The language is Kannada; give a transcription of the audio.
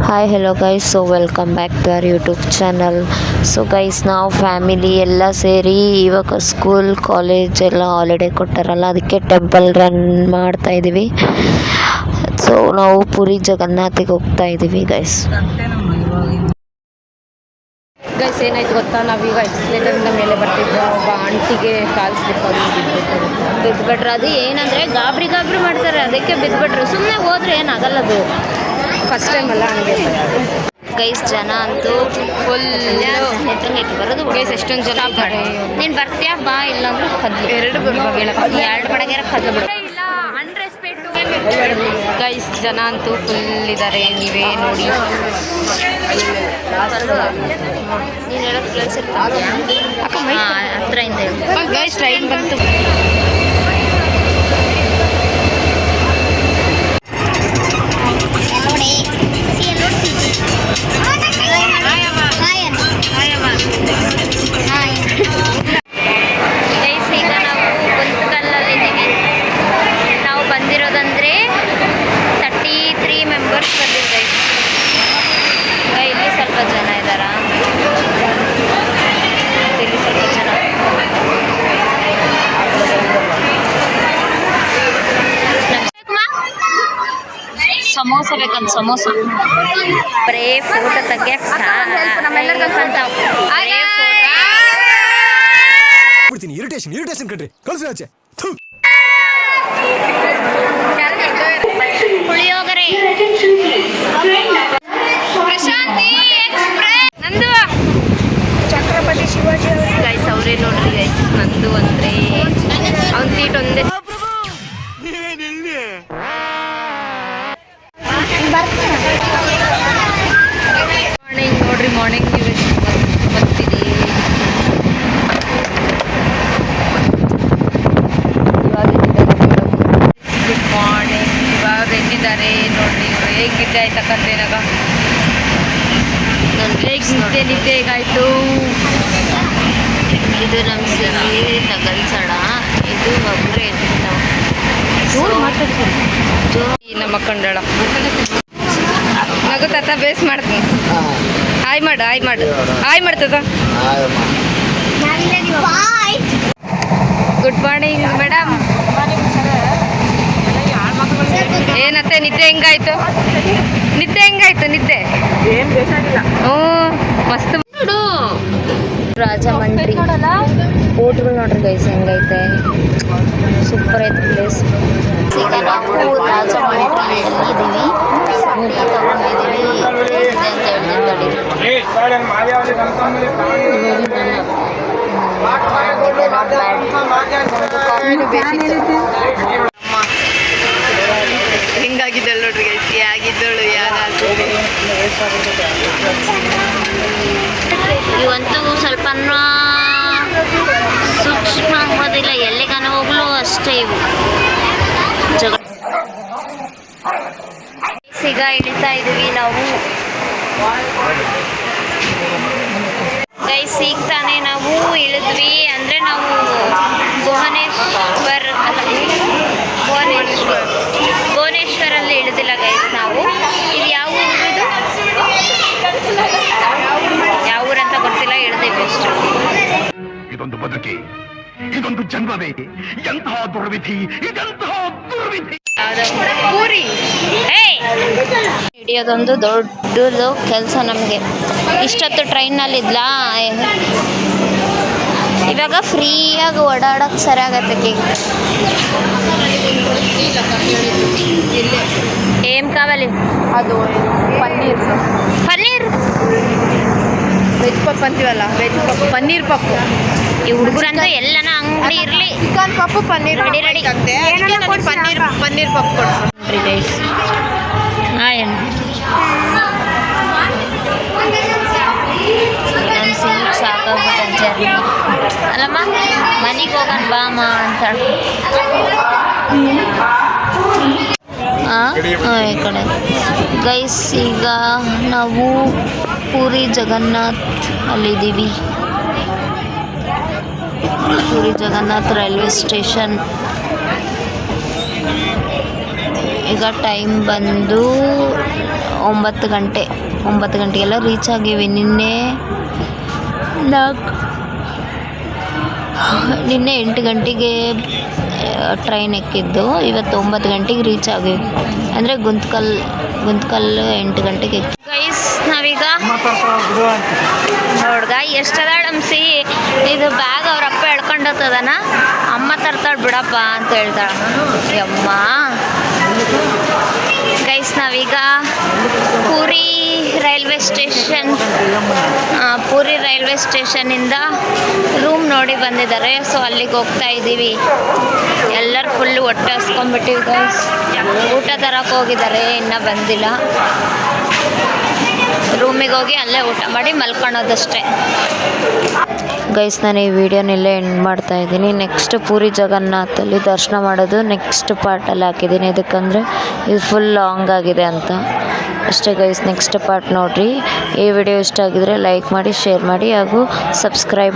Hi hello guys, so welcome back to our YouTube channel. So guys, ನಾವು ಫ್ಯಾಮಿಲಿ ಎಲ್ಲ ಸೇರಿ ಇವಾಗ ಸ್ಕೂಲ್ ಕಾಲೇಜ್ ಎಲ್ಲ ಹಾಲಿಡೇ ಕೊಟ್ಟಾರಲ್ಲ, ಅದಕ್ಕೆ ಟೆಂಪಲ್ ರನ್ ಮಾಡ್ತಾ ಇದ್ದೀವಿ. ಸೊ ನಾವು ಪುರಿ ಜಗನ್ನಾಥಿಗೆ ಹೋಗ್ತಾ ಇದ್ದೀವಿ ಗೈಸ್. ಗೈಸ್ ಏನಾಯ್ತು ಗೊತ್ತಾ, ನಾವೀಗ ಎಕ್ಸ್ಲೇಟರಿಂದ ಮೇಲೆ ಬರ್ತಿದ್ವಿ. ಒಬ್ಬ ಆಂಟಿಗೆ ಕಾಲು ಸ್ಲಿಪ್ ಆಗಿ ಬಿದ್ದುಬಿಟ್ರೆ. ಅದು ಏನಂದರೆ ಗಾಬರಿ ಮಾಡ್ತಾರೆ, ಅದಕ್ಕೆ ಬಿದ್ದುಬಿಟ್ರು. ಸುಮ್ಮನೆ ಹೋದ್ರೆ ಏನಾಗಲ್ಲ, ಅದು ಫಸ್ಟ್ ಟೈಮ್ ಅಲ್ಲ ಹಂಗೆ. ಗೈಸ್ ಜನ ಅಂತೂ ಫುಲ್ ಬರೋದು. ಗೈಸ್ ಎಷ್ಟೊಂದು ಜನ ಇದ್ದಾರೆ. ನೀನು ಬರ್ತೀಯಾ ಬಾ, ಇಲ್ಲಾಂದ್ರೆ ಕದ್ಲು ಎರಡು ಬಡಗೆರ ಕದ್ಲು ಬಿಡು. ಗೈಸ್ ಜನ ಅಂತೂ ಫುಲ್ ಇದ್ದಾರೆ, ನೀವೇ ನೋಡಿ. ನೀನು ಹೇಳೋದು ಪ್ಲೇಸ್ ಇರ್ತಾನೆ ಹತ್ರ ಇಂದ. ಗೈಸ್ ಟ್ರೈನ್ ಬಂತು. ಜನ ಇದ್ದಾರಾ? ಇಲ್ಲಿ ಸ್ವಲ್ಪ ಜನ. ಸಮೋಸ ಬೇಕಂತ ಸಮೋಸ. ಬರೇ ಫೋಟೋ ತೆಗಿಯಕ್ಕೆ ಇರಿಟೇಷನ್ ಕಣ್ರಿ, ಕಳ್ಸಿ ಆಚೆ. ಪುಳಿಯೋಗರೆ, ಪ್ರಶಾಂತಿ ನಂದು, ಛತ್ರಪತಿ ಶಿವಾಜಿ ಗೈಸ್ ಅವರೇ ನೋಡ್ರಿ ಗೈಸ್. ನಂದು ಅಂದ್ರೆ ಅವ್ನ ಸೀಟ್ ಒಂದೇ. ಮಾರ್ನಿಂಗ್ ನೋಡ್ರಿ, ಮಾರ್ನಿಂಗ್ ನೀವು ಎಷ್ಟು ಬರ್ತೀರಿ. Good morning. ಇವಾಗ ಎದ್ದಿದ್ದಾರೆ ನೋಡ್ರಿ. ಹೇಗಿದ್ದೆ ಆಯ್ತಾ ಕರ್ತೇನಾಗ ನಿದ್ದೆ ಹೇಗಾಯ್ತು? ಇದು ನಮ್ಮ ಸಿರಿ ತಗಲ್ಸಡ, ಇದು ಒಬ್ಬರೇ ನಮ್ಮ ಕಂಡಳ ನಗು ತಾತ ಬೇಸ್ ಮಾಡ್ತೀನಿ. ಹಾಯ್ ಮಾಡ್ತದ. Good morning madam. ಏನತ್ತೆ ನಿದ್ದೆ ಹೆಂಗಾಯ್ತು? ನಿದ್ದೆ ಹ್ಞೂ ಮಸ್ತ್ ನೋಡು. ರಾಜಮಂಡ್ರಿ ಬೋಟ್ಗಳು ನೋಡ್ರಿ ಗೈಸ್, ಹೆಂಗೈತೆ, ಸೂಪರ್ ಐತೆ ಪ್ಲೇಸ್. ಈಗ ನಾವು ರಾಜಮಂಡ್ರಿಯಲ್ಲಿ ಇದ್ದೀವಿ, ಸಡ್ಡಿ ತಗೊಂಡಿದ್ದೀವಿ ಅಂತ ಹೆಂಗಾಗಿದ್ದಳು ನೋಡ್ರಿ ಗೈಸ್, ಹೇಗಿದ್ದಳು ಯಾರಾದ್ರು. ಇವಂತೂ ಸ್ವಲ್ಪ ಸೂಕ್ಷ್ಮ ಆಗೋದಿಲ್ಲ, ಎಲ್ಲಿಗಾನ ಹೋಗ್ಲು ಅಷ್ಟೇ ಇವು ಜಗ. ಈಗ ಇಳಿತಾ ಇದೀವಿ ನಾವು ಗೈಸ್. ಈಗ ತಾನೇ ನಾವು ಇಳಿದ್ವಿ, ಅಂದರೆ ನಾವು ಭುವನೇಶ್ವರಲ್ಲಿ ಇಳಿದಿಲ್ಲ ಗೈಸ್ ನಾವು. ಇದು ಯಾವ ಊರು? ಯಾವ ಊರಂತ ಗೊತ್ತಿಲ್ಲ, ಇಳಿದಿವಿ ಅಷ್ಟು. ಇದೊಂದು ಬದುಕಿ, ಇದೊಂದು ಜನ್ಮವೇ, ಎಂತಹ ದುರ್ವಿಧಿ, ಇದೆಂತಹ ದುರ್ವಿಧಿ. ಪೂರಿ ಹಿಡಿಯೋದೊಂದು ದೊಡ್ಡದು ಕೆಲಸ ನಮಗೆ. ಇಷ್ಟೊತ್ತು ಟ್ರೈನಲ್ಲಿ ಇದ್ಲಾ, ಇವಾಗ ಫ್ರೀಯಾಗಿ ಓಡಾಡೋಕ್ಕೆ ಸರಿಯಾಗತ್ತೆ. ಏಮ್ ಕಾವಲಿ ಅದು ಪನ್ನೀರ್ ವೆಜ್ ಪಪ್ಪು ಅಂತೀವಲ್ಲ, ವೆಜ್ ಪಪ್ಪು, ಪನ್ನೀರ್ ಪಪ್ಪು. ಈ ಹುಡುಗರಂತೂ ಎಲ್ಲನ ಅಂಗಡಿ ಇರಲಿ, ಚಿಕನ್ ಪಪ್ಪು ಪನ್ನೀರ್ ರೆಡಿ ಪನ್ನೀರ್ ಪಪ್ಪು ಕೊಡ್ರಿ ಗೈಸ್. ನನ್ನ ಸೀಟ್ ಸಾಕಾಗ್ಬಿಟ್ಟು ಜರ್ನಿ ಅಲ್ಲಮ್ಮ, ಮನೆಗೆ ಹೋಗೋಣ ಬಾಮ ಅಂತಾಳೆ. ಈ ಕಡೆ ಗೈಸ್, ಈಗ ನಾವು ಪೂರಿ ಜಗನ್ನಾಥ್ ಅಲ್ಲಿದ್ದೀವಿ. Puri Jagannath railway station. ಈಗ ಟೈಮ್ ಬಂದು 9 ಗಂಟೆ. 9 ಗಂಟೆಗೆಲ್ಲ ರೀಚ್ ಆಗೀವಿ. ನಿನ್ನೆ 8 ಗಂಟೆಗೆ ಟ್ರೈನ್ ಎಕ್ಕಿದ್ದು, ಇವತ್ತು 9 ಗಂಟೆಗೆ ರೀಚ್ ಆಗಿವಿ. ಅಂದರೆ ಗುಂತ್ಕಲ್ 8 ಗಂಟೆಗೆ ಎಕ್ಕಿ. ಗೈಸ್ ನಾವೀಗ ನೋಡ್ಗ ಎಷ್ಟದಾಳಂಸಿ ಇದು ಬ್ಯಾಗ್ ಅವ್ರ ಅಪ್ಪ ಎಳ್ಕೊಂಡೋಗ್ತದನ, ಅಮ್ಮ ತರ್ತಾಳೆ ಬಿಡಪ್ಪ ಅಂತ ಹೇಳ್ತಾಳ. ಯಮ್ಮ ಗೈಸ್ ನಾವೀಗ ಪೂರಿ ರೈಲ್ವೆ ಸ್ಟೇಷನ್ನಿಂದ ರೂಮ್ ನೋಡಿ ಬಂದಿದ್ದಾರೆ. ಸೊ ಅಲ್ಲಿಗೆ ಹೋಗ್ತಾ ಇದ್ದೀವಿ. ಎಲ್ಲರೂ ಫುಲ್ಲು ಹೊಟ್ಟೆ ಹಸ್ಕೊಂಡ್ಬಿಟ್ಟಿವಿ ಗೈಸ್. ಊಟ ತರಕ್ಕೆ ಹೋಗಿದ್ದಾರೆ, ಇನ್ನೂ ಬಂದಿಲ್ಲ. ರೂಮಿಗೆ ಹೋಗಿ ಅಲ್ಲೇ ಊಟ ಮಾಡಿ ಮಲ್ಕೊಳೋದಷ್ಟೇ. ಗೈಸ್ ನಾನು ಈ ವಿಡಿಯೋನೆಲ್ಲ ಎಂಡ್ ಮಾಡ್ತಾ ಇದ್ದೀನಿ. ನೆಕ್ಸ್ಟ್ ಪೂರಿ ಜಗನ್ನಾಥಲ್ಲಿ ದರ್ಶನ ಮಾಡೋದು ನೆಕ್ಸ್ಟ್ ಪಾರ್ಟಲ್ಲಿ ಹಾಕಿದ್ದೀನಿ, ಇದಕ್ಕಂದರೆ ಇದು ಫುಲ್ ಲಾಂಗ್ ಆಗಿದೆ ಅಂತ ಅಷ್ಟೇ ಗೈಸ್. ನೆಕ್ಸ್ಟ್ ಪಾರ್ಟ್ ನೋಡಿರಿ. ಈ ವಿಡಿಯೋ ಇಷ್ಟ ಆಗಿದರೆ ಲೈಕ್ ಮಾಡಿ, ಶೇರ್ ಮಾಡಿ ಹಾಗೂ ಸಬ್ಸ್ಕ್ರೈಬ್